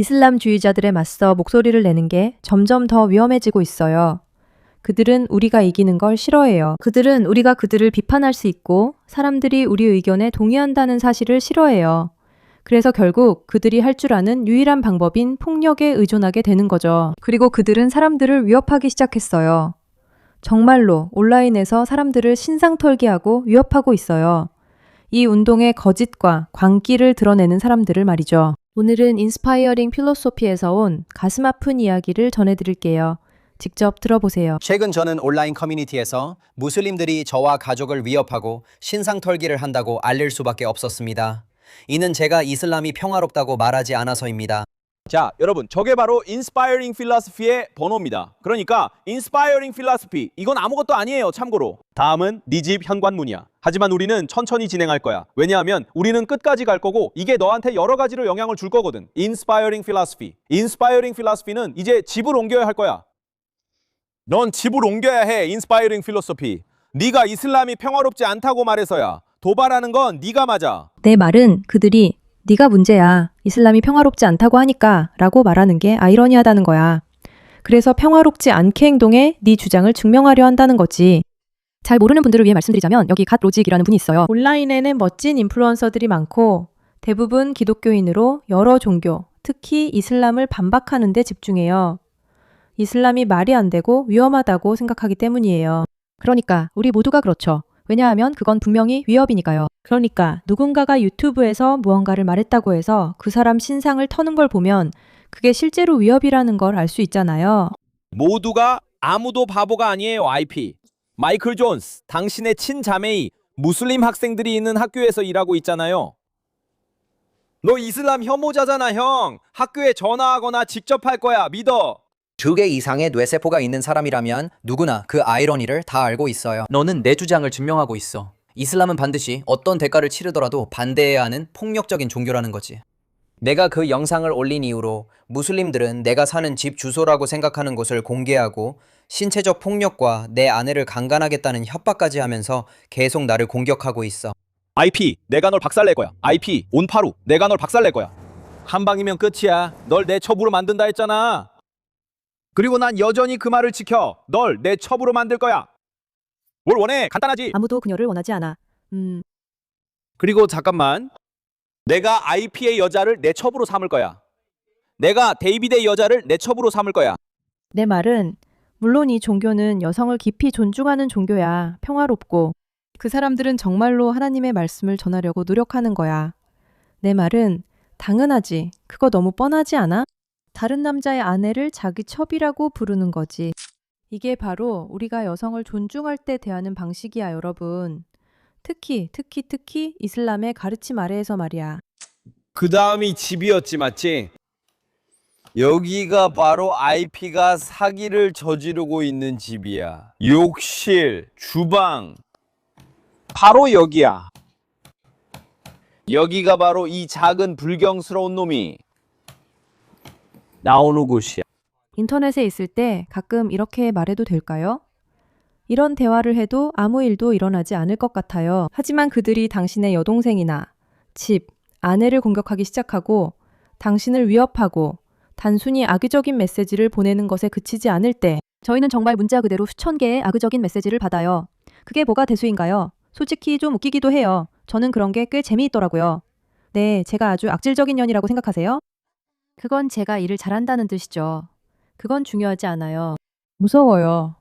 이슬람주의자들에 맞서 목소리를 내는 게 점점 더 위험해지고 있어요. 그들은 우리가 이기는 걸 싫어해요. 그들은 우리가 그들을 비판할 수 있고 사람들이 우리 의견에 동의한다는 사실을 싫어해요. 그래서 결국 그들이 할 줄 아는 유일한 방법인 폭력에 의존하게 되는 거죠. 그리고 그들은 사람들을 위협하기 시작했어요. 정말로 온라인에서 사람들을 신상털기하고 위협하고 있어요. 이 운동의 거짓과 광기를 드러내는 사람들을 말이죠. 오늘은 인스파이어링 필로소피에서 온 가슴 아픈 이야기를 전해드릴게요. 직접 들어보세요. 최근 저는 온라인 커뮤니티에서 무슬림들이 저와 가족을 위협하고 신상털기를 한다고 알릴 수밖에 없었습니다. 이는 제가 이슬람이 평화롭다고 말하지 않아서입니다. 자, 여러분, 저게 바로 Inspiring Philosophy의 번호입니다. 그러니까 Inspiring Philosophy, 이건 아무것도 아니에요, 참고로. 다음은 네 집 현관문이야. 하지만 우리는 천천히 진행할 거야. 왜냐하면 우리는 끝까지 갈 거고 이게 너한테 여러 가지로 영향을 줄 거거든. Inspiring Philosophy. Inspiring Philosophy는 이제 집을 옮겨야 할 거야. 넌 집을 옮겨야 해, Inspiring Philosophy. 네가 이슬람이 평화롭지 않다고 말해서야. 도발하는 건 네가 맞아. 내 말은 그들이 네가 문제야. 이슬람이 평화롭지 않다고 하니까 라고 말하는 게 아이러니하다는 거야. 그래서 평화롭지 않게 행동해 네 주장을 증명하려 한다는 거지. 잘 모르는 분들을 위해 말씀드리자면 여기 갓 로직이라는 분이 있어요. 온라인에는 멋진 인플루언서들이 많고 대부분 기독교인으로 여러 종교, 특히 이슬람을 반박하는 데 집중해요. 이슬람이 말이 안 되고 위험하다고 생각하기 때문이에요. 그러니까 우리 모두가 그렇죠. 왜냐하면 그건 분명히 위협이니까요. 그러니까 누군가가 유튜브에서 무언가를 말했다고 해서 그 사람 신상을 터는 걸 보면 그게 실제로 위협이라는 걸 알 수 있잖아요. 모두가 아무도 바보가 아니에요, IP. 마이클 존스, 당신의 친자매이 무슬림 학생들이 있는 학교에서 일하고 있잖아요. 너 이슬람 혐오자잖아, 형. 학교에 전화하거나 직접 할 거야, 믿어. 2개 이상의 뇌세포가 있는 사람이라면 누구나 그 아이러니를 다 알고 있어요. 너는 내 주장을 증명하고 있어. 이슬람은 반드시 어떤 대가를 치르더라도 반대해야 하는 폭력적인 종교라는 거지. 내가 그 영상을 올린 이후로 무슬림들은 내가 사는 집 주소라고 생각하는 곳을 공개하고 신체적 폭력과 내 아내를 강간하겠다는 협박까지 하면서 계속 나를 공격하고 있어. IP, 내가 널 박살낼 거야. IP, 온파루, 내가 널 박살낼 거야. 한 방이면 끝이야. 널 내 첩으로 만든다 했잖아. 그리고 난 여전히 그 말을 지켜. 널 내 첩으로 만들 거야. 뭘 원해? 간단하지. 아무도 그녀를 원하지 않아. 그리고 잠깐만. 내가 IP의 여자를 내 첩으로 삼을 거야. 내가 데이비드의 여자를 내 첩으로 삼을 거야. 내 말은 물론 이 종교는 여성을 깊이 존중하는 종교야. 평화롭고. 그 사람들은 정말로 하나님의 말씀을 전하려고 노력하는 거야. 내 말은 당연하지. 그거 너무 뻔하지 않아? 다른 남자의 아내를 자기 첩이라고 부르는 거지. 이게 바로 우리가 여성을 존중할 때 대하는 방식이야, 여러분. 특히 이슬람의 가르침 아래에서 말이야. 그 다음이 집이었지, 맞지? 여기가 바로 IP가 사기를 저지르고 있는 집이야. 욕실, 주방. 바로 여기야. 여기가 바로 이 작은 불경스러운 놈이 나오는 곳이야. 인터넷에 있을 때 가끔 이렇게 말해도 될까요? 이런 대화를 해도 아무 일도 일어나지 않을 것 같아요. 하지만 그들이 당신의 여동생이나 집, 아내를 공격하기 시작하고 당신을 위협하고 단순히 악의적인 메시지를 보내는 것에 그치지 않을 때 저희는 정말 문자 그대로 수천 개의 악의적인 메시지를 받아요. 그게 뭐가 대수인가요? 솔직히 좀 웃기기도 해요. 저는 그런 게 꽤 재미있더라고요. 네, 제가 아주 악질적인 년이라고 생각하세요? 그건 제가 일을 잘한다는 뜻이죠. 그건 중요하지 않아요. 무서워요.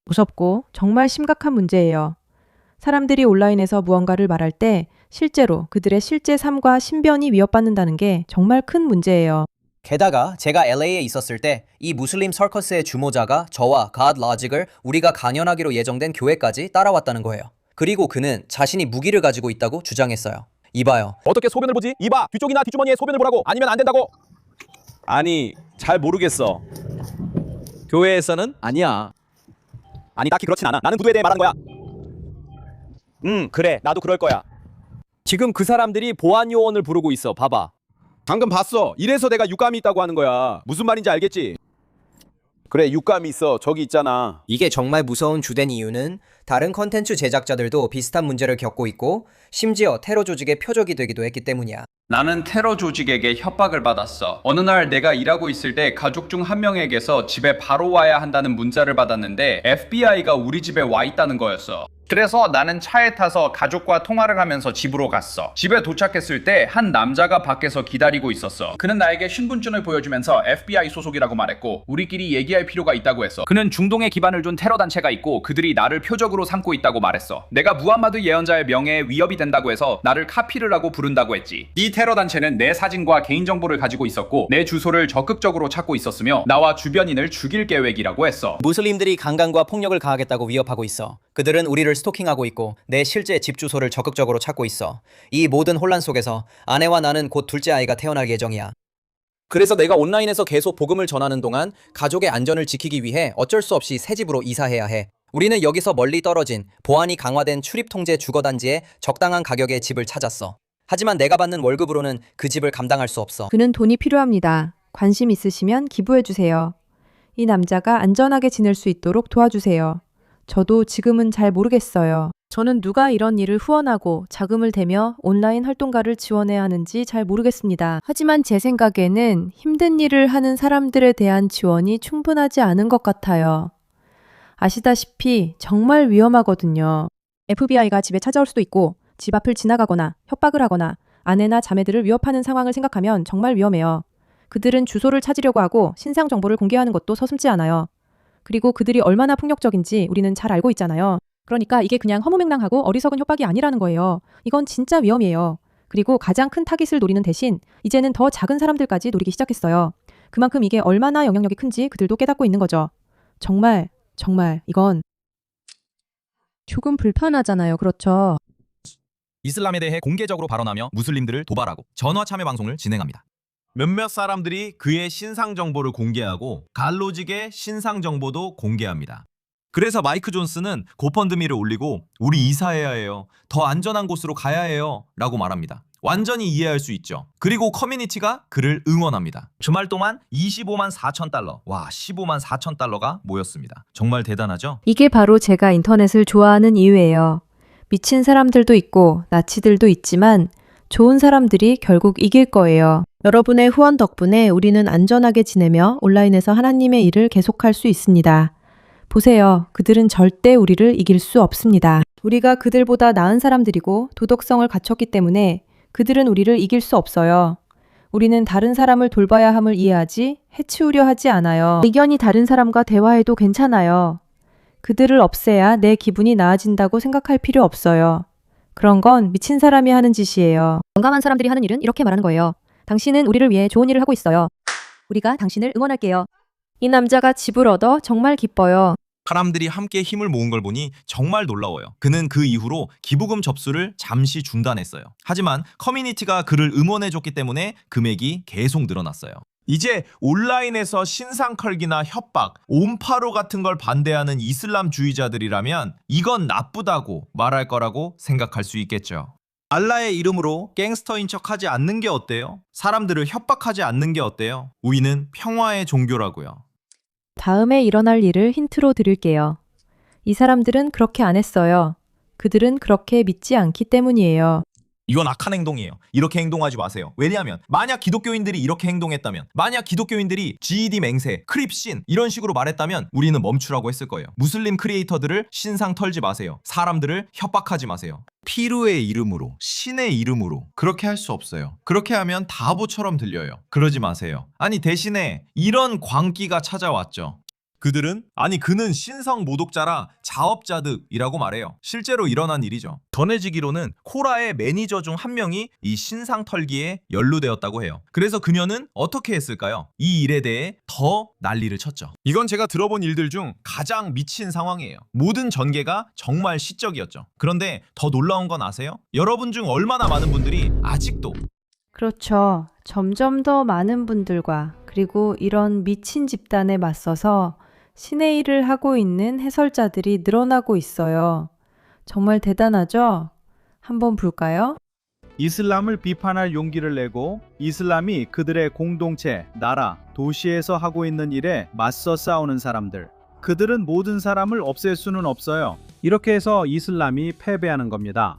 무섭고 정말 심각한 문제예요. 사람들이 온라인에서 무언가를 말할 때 실제로 그들의 실제 삶과 신변이 위협받는다는 게 정말 큰 문제예요. 게다가 제가 LA에 있었을 때 이 무슬림 서커스의 주모자가 저와 갓 로직을 우리가 강연하기로 예정된 교회까지 따라왔다는 거예요. 그리고 그는 자신이 무기를 가지고 있다고 주장했어요. 이봐요. 어떻게 소변을 보지? 이봐, 뒤쪽이나 뒷주머니에 소변을 보라고. 아니면 안 된다고. 아니, 잘 모르겠어. 교회에서는 아니야. 아니, 딱히 그렇진 않아. 나는 구두에 대해 말하는 거야. 그래, 나도 그럴 거야. 지금 그 사람들이 보안 요원을 부르고 있어. 봐봐. 방금 봤어. 이래서 내가 육감이 있다고 하는 거야. 무슨 말인지 알겠지? 그래, 육감이 있어. 저기 있잖아. 이게 정말 무서운 주된 이유는 다른 컨텐츠 제작자들도 비슷한 문제를 겪고 있고 심지어 테러 조직의 표적이 되기도 했기 때문이야. 나는 테러 조직에게 협박을 받았어. 어느 날 내가 일하고 있을 때 가족 중 한 명에게서 집에 바로 와야 한다는 문자를 받았는데 FBI가 우리 집에 와 있다는 거였어. 그래서 나는 차에 타서 가족과 통화를 하면서 집으로 갔어. 집에 도착했을 때 한 남자가 밖에서 기다리고 있었어. 그는 나에게 신분증을 보여주면서 FBI 소속이라고 말했고 우리끼리 얘기할 필요가 있다고 했어. 그는 중동에 기반을 둔 테러 단체가 있고 그들이 나를 표적으로 삼고 있다고 말했어. 내가 무함마드 예언자의 명예에 위협이 된다고 해서 나를 카피르라고 부른다고 했지. 이 테러 단체는 내 사진과 개인정보를 가지고 있었고 내 주소를 적극적으로 찾고 있었으며 나와 주변인을 죽일 계획이라고 했어. 무슬림들이 강간과 폭력을 가하겠다고 위협하고 있어. 그들은 우리를 스토킹하고 있고 내 실제 집 주소를 적극적으로 찾고 있어. 이 모든 혼란 속에서 아내와 나는 곧 둘째 아이가 태어날 예정이야. 그래서 내가 온라인에서 계속 복음을 전하는 동안 가족의 안전을 지키기 위해 어쩔 수 없이 새 집으로 이사해야 해. 우리는 여기서 멀리 떨어진 보안이 강화된 출입통제 주거단지에 적당한 가격의 집을 찾았어. 하지만 내가 받는 월급으로는 그 집을 감당할 수 없어. 그는 돈이 필요합니다. 관심 있으시면 기부해주세요. 이 남자가 안전하게 지낼 수 있도록 도와주세요. 저도 지금은 잘 모르겠어요. 저는 누가 이런 일을 후원하고 자금을 대며 온라인 활동가를 지원해야 하는지 잘 모르겠습니다. 하지만 제 생각에는 힘든 일을 하는 사람들에 대한 지원이 충분하지 않은 것 같아요. 아시다시피 정말 위험하거든요. FBI가 집에 찾아올 수도 있고 집 앞을 지나가거나 협박을 하거나 아내나 자매들을 위협하는 상황을 생각하면 정말 위험해요. 그들은 주소를 찾으려고 하고 신상 정보를 공개하는 것도 서슴지 않아요. 그리고 그들이 얼마나 폭력적인지 우리는 잘 알고 있잖아요. 그러니까 이게 그냥 허무맹랑하고 어리석은 협박이 아니라는 거예요. 이건 진짜 위험이에요. 그리고 가장 큰 타깃을 노리는 대신 이제는 더 작은 사람들까지 노리기 시작했어요. 그만큼 이게 얼마나 영향력이 큰지 그들도 깨닫고 있는 거죠. 정말 이건 조금 불편하잖아요. 그렇죠? 이슬람에 대해 공개적으로 발언하며 무슬림들을 도발하고 전화 참여 방송을 진행합니다. 몇몇 사람들이 그의 신상 정보를 공개하고 갈로직의 신상 정보도 공개합니다. 그래서 마이크 존스는 고펀드미를 올리고 우리 이사해야 해요. 더 안전한 곳으로 가야 해요. 라고 말합니다. 완전히 이해할 수 있죠. 그리고 커뮤니티가 그를 응원합니다. 주말 동안 25만 4천 달러, 와 15만 4천 달러가 모였습니다. 정말 대단하죠? 이게 바로 제가 인터넷을 좋아하는 이유예요. 미친 사람들도 있고 나치들도 있지만 좋은 사람들이 결국 이길 거예요. 여러분의 후원 덕분에 우리는 안전하게 지내며 온라인에서 하나님의 일을 계속할 수 있습니다. 보세요. 그들은 절대 우리를 이길 수 없습니다. 우리가 그들보다 나은 사람들이고 도덕성을 갖췄기 때문에 그들은 우리를 이길 수 없어요. 우리는 다른 사람을 돌봐야 함을 이해하지 해치우려 하지 않아요. 의견이 다른 사람과 대화해도 괜찮아요. 그들을 없애야 내 기분이 나아진다고 생각할 필요 없어요. 그런 건 미친 사람이 하는 짓이에요. 용감한 사람들이 하는 일은 이렇게 말하는 거예요. 당신은 우리를 위해 좋은 일을 하고 있어요. 우리가 당신을 응원할게요. 이 남자가 집을 얻어 정말 기뻐요. 사람들이 함께 힘을 모은 걸 보니 정말 놀라워요. 그는 그 이후로 기부금 접수를 잠시 중단했어요. 하지만 커뮤니티가 그를 응원해줬기 때문에 금액이 계속 늘어났어요. 이제 온라인에서 신상 컬기나 협박, 온파로 같은 걸 반대하는 이슬람주의자들이라면 이건 나쁘다고 말할 거라고 생각할 수 있겠죠. 알라의 이름으로 갱스터인 척하지 않는 게 어때요? 사람들을 협박하지 않는 게 어때요? 우리는 평화의 종교라고요. 다음에 일어날 일을 힌트로 드릴게요. 이 사람들은 그렇게 안 했어요. 그들은 그렇게 믿지 않기 때문이에요. 이건 악한 행동이에요. 이렇게 행동하지 마세요. 왜냐하면 만약 기독교인들이 이렇게 행동했다면, 만약 기독교인들이 GED 맹세, 크립신 이런 식으로 말했다면 우리는 멈추라고 했을 거예요. 무슬림 크리에이터들을 신상 털지 마세요. 사람들을 협박하지 마세요. 피루의 이름으로, 신의 이름으로 그렇게 할 수 없어요. 그렇게 하면 바보처럼 들려요. 그러지 마세요. 아니 대신에 이런 광기가 찾아왔죠. 그는 신성 모독자라 자업자득이라고 말해요. 실제로 일어난 일이죠. 전해지기로는 코라의 매니저 중 한 명이 이 신상 털기에 연루되었다고 해요. 그래서 그녀는 어떻게 했을까요? 이 일에 대해 더 난리를 쳤죠. 이건 제가 들어본 일들 중 가장 미친 상황이에요. 모든 전개가 정말 시적이었죠. 그런데 더 놀라운 건 아세요? 여러분 중 얼마나 많은 분들이 아직도 그렇죠. 점점 더 많은 분들과 그리고 이런 미친 집단에 맞서서 신의 일을 하고 있는 해설자들이 늘어나고 있어요. 정말 대단하죠? 한번 볼까요? 이슬람을 비판할 용기를 내고 이슬람이 그들의 공동체, 나라, 도시에서 하고 있는 일에 맞서 싸우는 사람들. 그들은 모든 사람을 없앨 수는 없어요. 이렇게 해서 이슬람이 패배하는 겁니다.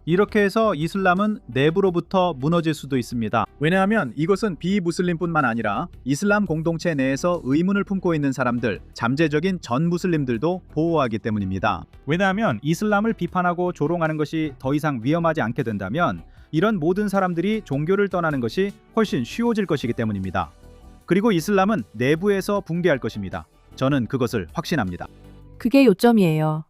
이렇게 해서 이슬람은 내부로부터 무너질 수도 있습니다. 왜냐하면 이것은 비무슬림뿐만 아니라 이슬람 공동체 내에서 의문을 품고 있는 사람들, 잠재적인 전 무슬림들도 보호하기 때문입니다. 왜냐하면 이슬람을 비판하고 조롱하는 것이 더 이상 위험하지 않게 된다면 이런 모든 사람들이 종교를 떠나는 것이 훨씬 쉬워질 것이기 때문입니다. 그리고 이슬람은 내부에서 붕괴할 것입니다. 저는 그것을 확신합니다. 그게 요점이에요.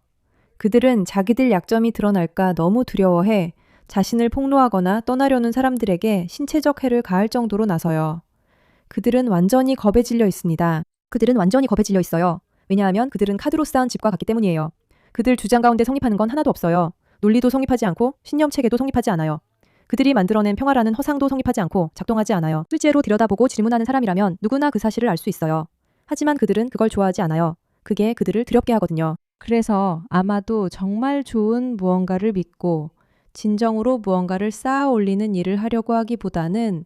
그들은 자기들 약점이 드러날까 너무 두려워해 자신을 폭로하거나 떠나려는 사람들에게 신체적 해를 가할 정도로 나서요. 그들은 완전히 겁에 질려 있습니다. 그들은 완전히 겁에 질려 있어요. 왜냐하면 그들은 카드로 쌓은 집과 같기 때문이에요. 그들 주장 가운데 성립하는 건 하나도 없어요. 논리도 성립하지 않고 신념 체계도 성립하지 않아요. 그들이 만들어낸 평화라는 허상도 성립하지 않고 작동하지 않아요. 실제로 들여다보고 질문하는 사람이라면 누구나 그 사실을 알 수 있어요. 하지만 그들은 그걸 좋아하지 않아요. 그게 그들을 두렵게 하거든요. 그래서 아마도 정말 좋은 무언가를 믿고 진정으로 무언가를 쌓아 올리는 일을 하려고 하기보다는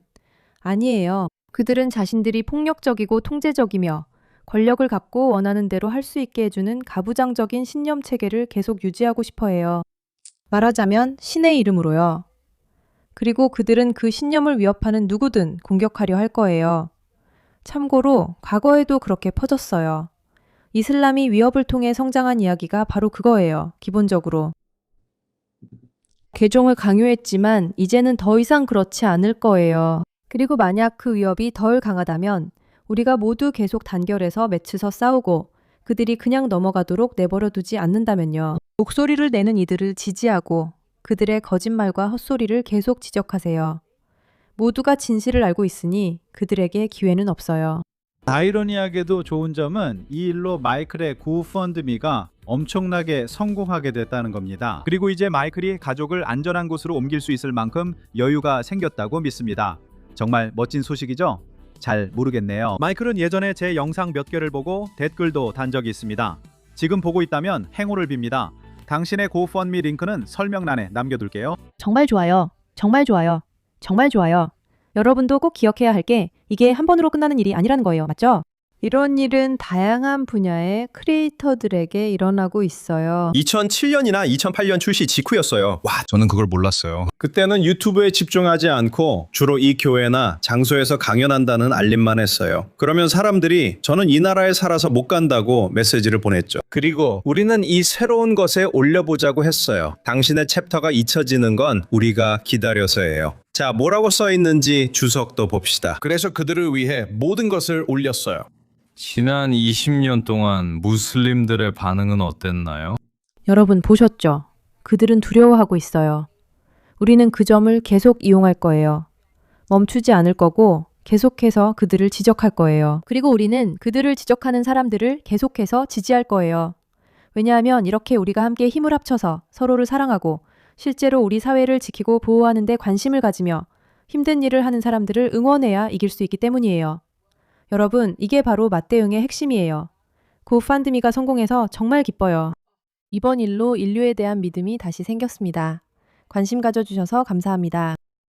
아니에요. 그들은 자신들이 폭력적이고 통제적이며 권력을 갖고 원하는 대로 할 수 있게 해주는 가부장적인 신념 체계를 계속 유지하고 싶어 해요. 말하자면 신의 이름으로요. 그리고 그들은 그 신념을 위협하는 누구든 공격하려 할 거예요. 참고로 과거에도 그렇게 퍼졌어요. 이슬람이 위협을 통해 성장한 이야기가 바로 그거예요. 기본적으로. 개종을 강요했지만 이제는 더 이상 그렇지 않을 거예요. 그리고 만약 그 위협이 덜 강하다면 우리가 모두 계속 단결해서 맺혀서 싸우고 그들이 그냥 넘어가도록 내버려 두지 않는다면요. 목소리를 내는 이들을 지지하고 그들의 거짓말과 헛소리를 계속 지적하세요. 모두가 진실을 알고 있으니 그들에게 기회는 없어요. 아이러니하게도 좋은 점은 이 일로 마이클의 구펀드미가 엄청나게 성공하게 됐다는 겁니다. 그리고 이제 마이클이 가족을 안전한 곳으로 옮길 수 있을 만큼 여유가 생겼다고 믿습니다. 정말 멋진 소식이죠? 잘 모르겠네요. 마이클은 예전에 제 영상 몇 개를 보고 댓글도 단 적이 있습니다. 지금 보고 있다면 행운을 빕니다. 당신의 고펀미 링크는 설명란에 남겨둘게요. 정말 좋아요. 정말 좋아요. 정말 좋아요. 여러분도 꼭 기억해야 할 게 이게 한 번으로 끝나는 일이 아니라는 거예요. 맞죠? 이런 일은 다양한 분야의 크리에이터들에게 일어나고 있어요. 2007년이나 2008년 출시 직후였어요. 와, 저는 그걸 몰랐어요. 그때는 유튜브에 집중하지 않고 주로 이 교회나 장소에서 강연한다는 알림만 했어요. 그러면 사람들이 저는 이 나라에 살아서 못 간다고 메시지를 보냈죠. 그리고 우리는 이 새로운 것에 올려보자고 했어요. 당신의 챕터가 잊혀지는 건 우리가 기다려서예요. 자, 뭐라고 써 있는지 주석도 봅시다. 그래서 그들을 위해 모든 것을 올렸어요. 지난 20년 동안 무슬림들의 반응은 어땠나요? 여러분 보셨죠? 그들은 두려워하고 있어요. 우리는 그 점을 계속 이용할 거예요. 멈추지 않을 거고 계속해서 그들을 지적할 거예요. 그리고 우리는 그들을 지적하는 사람들을 계속해서 지지할 거예요. 왜냐하면 이렇게 우리가 함께 힘을 합쳐서 서로를 사랑하고 실제로 우리 사회를 지키고 보호하는 데 관심을 가지며 힘든 일을 하는 사람들을 응원해야 이길 수 있기 때문이에요. 여러분, 이게 바로 맞대응의 핵심이에요. 고펀드미가 성공해서 정말 기뻐요. 이번 일로 인류에 대한 믿음이 다시 생겼습니다. 관심 가져주셔서 감사합니다.